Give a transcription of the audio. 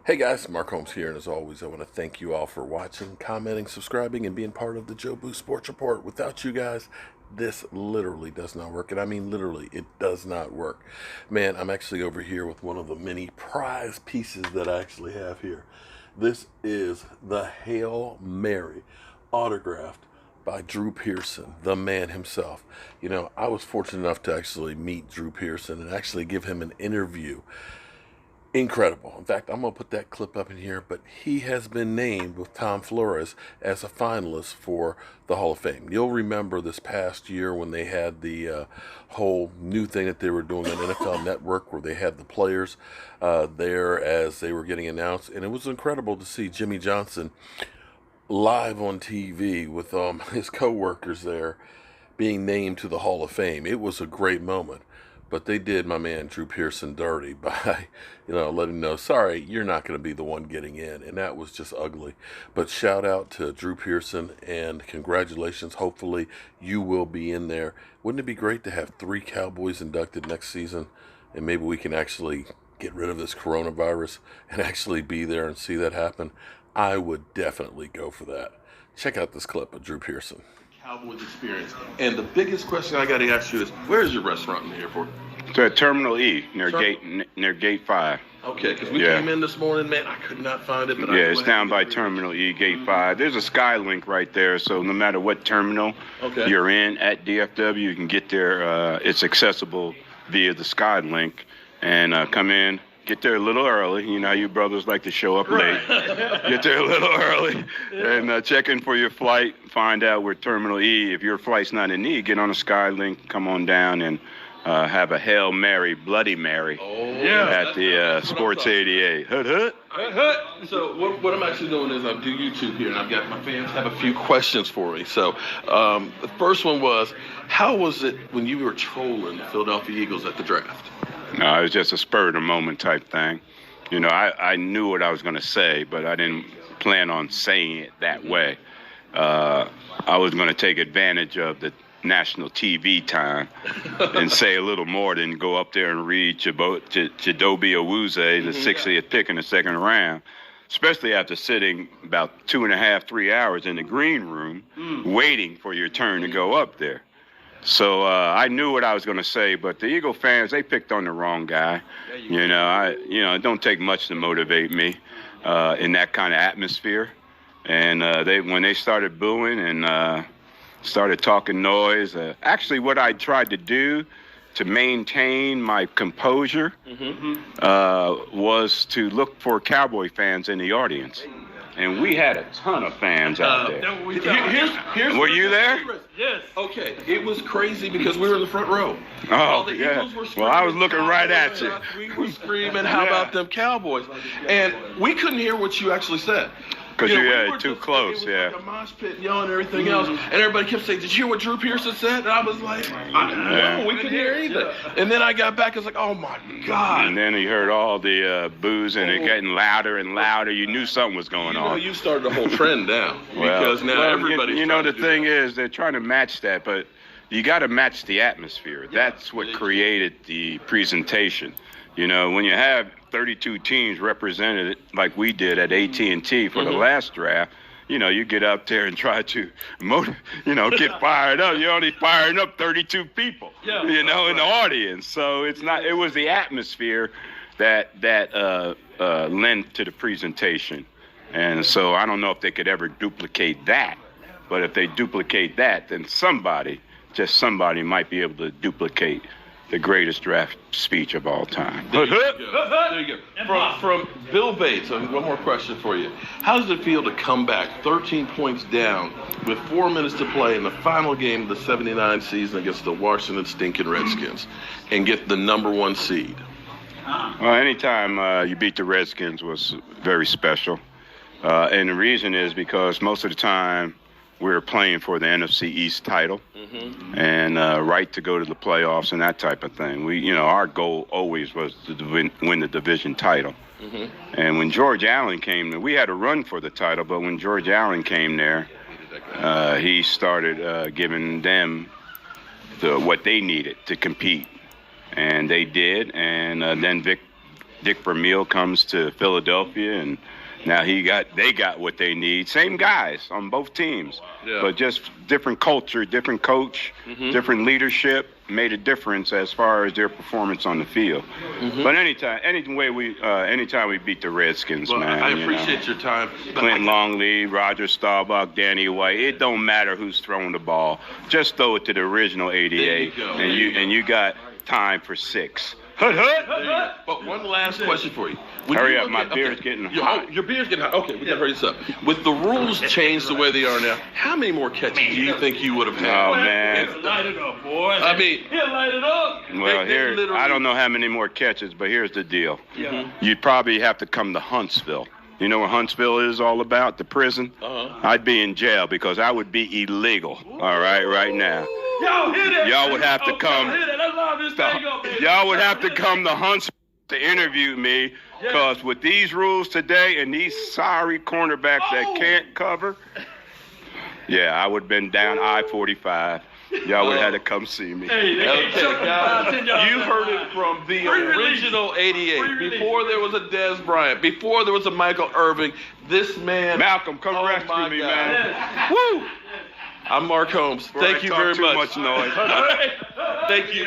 Hey guys, Mark Holmes here, and as always, I want to thank you all for watching, commenting, subscribing, and being part of the Joe Boo Sports Report. Without you guys, this literally does not work, and I mean literally, it does not work. Man, I'm actually over here with one of the many prize pieces that I actually have here. This is the Hail Mary, autographed by Drew Pearson, the man himself. You know, I was fortunate enough to actually meet Drew Pearson and actually give him an interview. Incredible. In fact, I'm going to put that clip up in here, but he has been named with Tom Flores as a finalist for the Hall of Fame. You'll remember this past year when they had the whole new thing that they were doing on NFL Network where they had the players there as they were getting announced. And it was incredible to see Jimmy Johnson live on TV with his co-workers there being named to the Hall of Fame. It was a great moment. But they did my man Drew Pearson dirty by, letting him know, sorry, you're not going to be the one getting in. And that was just ugly. But shout out to Drew Pearson and congratulations. Hopefully you will be in there. Wouldn't it be great to have 3 Cowboys inducted next season? And maybe we can actually get rid of this coronavirus and actually be there and see that happen. I would definitely go for that. Check out this clip of Drew Pearson. Cowboys experience. And the biggest question I got to ask you is, where is your restaurant in the airport? It's at Terminal E, near Gate 5. Okay, because we came in this morning, man, I could not find it. But it's down by Terminal E, Gate 5. There's a Skylink right there, so no matter what terminal you're in at DFW, you can get there. It's accessible via the Skylink, and come in. Get there a little early. You know how you brothers like to show up late. Get there a little early and check in for your flight. Find out where Terminal E. If your flight's not in E, get on a Skylink, come on down and have a Hail Mary, Bloody Mary at the Sports 88. Hood, hood. So what I'm actually doing is I do YouTube here, and I've got my fans have a few questions for me. So the first one was, how was it when you were trolling the Philadelphia Eagles at the draft? No, it was just a spur of the moment type thing. You know, I knew what I was going to say, but I didn't plan on saying it that way. I was going to take advantage of the national TV time and say a little more than go up there and read Chidobe Awuzie, the 60th pick in the second round, especially after sitting about 2.5, 3 hours in the green room waiting for your turn to go up there. So I knew what I was going to say, but the Eagle fans, they picked on the wrong guy. It don't take much to motivate me in that kind of atmosphere. And when they started booing and started talking noise, actually what I tried to do to maintain my composure was to look for Cowboy fans in the audience. And we had a ton of fans out there. Were you there? Yes. Okay. It was crazy because we were in the front row. Oh, yeah. Well, I was looking right at you. We were screaming, how about them Cowboys? And we couldn't hear what you actually said. Because we were too close, like a mosh pit yelling and everything else. And everybody kept saying, did you hear what Drew Pearson said? And I was like, no, we couldn't hear either. And then I got back, I was like, oh my God. And then you heard all the boos and it getting louder and louder. You knew something was going on. You started a whole trend now. Because now everybody's the thing is, they're trying to match that, but you got to match the atmosphere. That's what created the presentation. You know, when you have 32 teams represented like we did at AT&T for the last draft, you get up there and try to, get fired up. You're only firing up 32 people, in the audience. So it was the atmosphere that lent to the presentation. And so I don't know if they could ever duplicate that. But if they duplicate that, then somebody might be able to duplicate the greatest draft speech of all time. There you go. From Bill Bates, one more question for you. How does it feel to come back 13 points down with 4 minutes to play in the final game of the 79 season against the Washington stinking Redskins and get the #1 seed? Well, anytime you beat the Redskins was very special. And the reason is because most of the time we were playing for the NFC East title and right to go to the playoffs and that type of thing. Our goal always was to win the division title. And when George Allen came there, we had a run for the title, but when George Allen came there, he started giving them what they needed to compete. And they did, and then Dick Vermeil comes to Philadelphia, and now they got what they need. Same guys on both teams, but just different culture, different coach, different leadership made a difference as far as their performance on the field. But anytime we beat the Redskins, man. I appreciate your time. Clinton Longley, Roger Staubach, Danny White. It don't matter who's throwing the ball. Just throw it to the original 88, and you got time for 6. Hut. But one last question for you. Hurry up, my beer's getting hot. Your beer's getting hot. Okay, we gotta hurry this up. With the rules changed the way they are now, how many more catches do you think you would have had? Oh, man. Light it up, boys. I mean, light it up. Well, I don't know how many more catches, but here's the deal. You'd probably have to come to Huntsville. You know what Huntsville is all about? The prison? I'd be in jail because I would be illegal. All right now. Y'all would have to come. Y'all would have to come to Huntsville to interview me, because with these rules today and these sorry cornerbacks that can't cover, I would have been down I-45. Y'all would have had to come see me. Okay, guys, you heard it from the original 88. Before there was a Dez Bryant, before there was a Michael Irving, this man. Malcolm, come rescue me, man. Woo! I'm Mark Holmes. Thank you very much. Too much noise. Thank you.